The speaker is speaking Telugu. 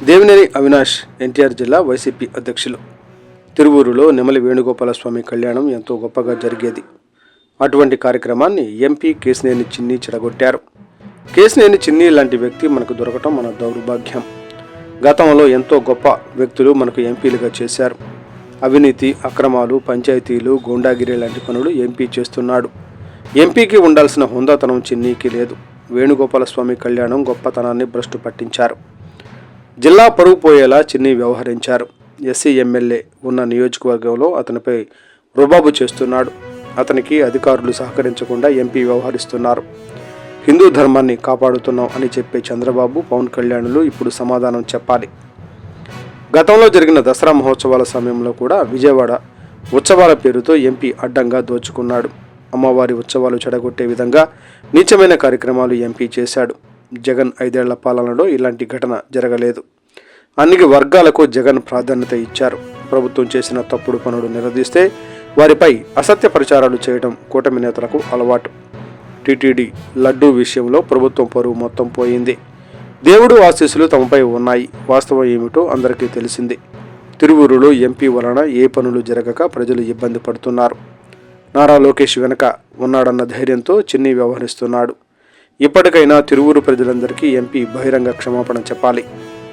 దేవినేని అవినాష్ ఎన్టీఆర్ జిల్లా వైసీపీ అధ్యక్షులు. తిరువూరులో నెమలి వేణుగోపాలస్వామి కళ్యాణం ఎంతో గొప్పగా జరిగేది. అటువంటి కార్యక్రమాన్ని ఎంపీ కేశినేని చిన్ని చెడగొట్టారు. కేశినేని చిన్ని లాంటి వ్యక్తి మనకు దొరకటం మన దౌర్భాగ్యం. గతంలో ఎంతో గొప్ప వ్యక్తులు మనకు ఎంపీలుగా చేశారు. అవినీతి, అక్రమాలు, పంచాయతీలు, గూండాగిరి లాంటి పనులు ఎంపీ చేస్తున్నాడు. ఎంపీకి ఉండాల్సిన హుందాతనం చిన్నీకి లేదు. వేణుగోపాలస్వామి కళ్యాణం గొప్పతనాన్ని భ్రష్టు పట్టించారు. జిల్లా పరువు పోయేలా చిన్ని వ్యవహరించారు. ఎస్సీ ఎమ్మెల్యే ఉన్న నియోజకవర్గంలో అతనిపై రుబాబు చేస్తున్నాడు. అతనికి అధికారులు సహకరించకుండా ఎంపీ వ్యవహరిస్తున్నారు. హిందూ ధర్మాన్ని కాపాడుతున్నాం అని చెప్పే చంద్రబాబు, పవన్ కళ్యాణ్లు ఇప్పుడు సమాధానం చెప్పాలి. గతంలో జరిగిన దసరా మహోత్సవాల సమయంలో కూడా విజయవాడ ఉత్సవాల పేరుతో ఎంపీ అడ్డంగా దోచుకున్నాడు. అమ్మవారి ఉత్సవాలు చెడగొట్టే విధంగా నీచమైన కార్యక్రమాలు ఎంపీ చేశాడు. జగన్ 5 ఏళ్ల పాలనలో ఇలాంటి ఘటన జరగలేదు. అన్ని వర్గాలకు జగన్ ప్రాధాన్యత ఇచ్చారు. ప్రభుత్వం చేసిన తప్పుడు పనులు నిలదీస్తే వారిపై అసత్య ప్రచారాలు చేయడం కూటమి నేతలకు అలవాటు. టీటీడీ లడ్డూ విషయంలో ప్రభుత్వం పరువు మొత్తం పోయింది. దేవుడు ఆశీస్సులు తమపై ఉన్నాయి. వాస్తవం ఏమిటో అందరికీ తెలిసింది. తిరువూరులో ఎంపీ వలన ఏ పనులు జరగక ప్రజలు ఇబ్బంది పడుతున్నారు. నారా లోకేష్ వెనక ఉన్నాడన్న ధైర్యంతో చిన్ని వ్యవహరిస్తున్నాడు. ఇప్పటికైనా తిరువూరు ప్రజలందరికీ ఎంపీ బహిరంగ క్షమాపణ చెప్పాలి.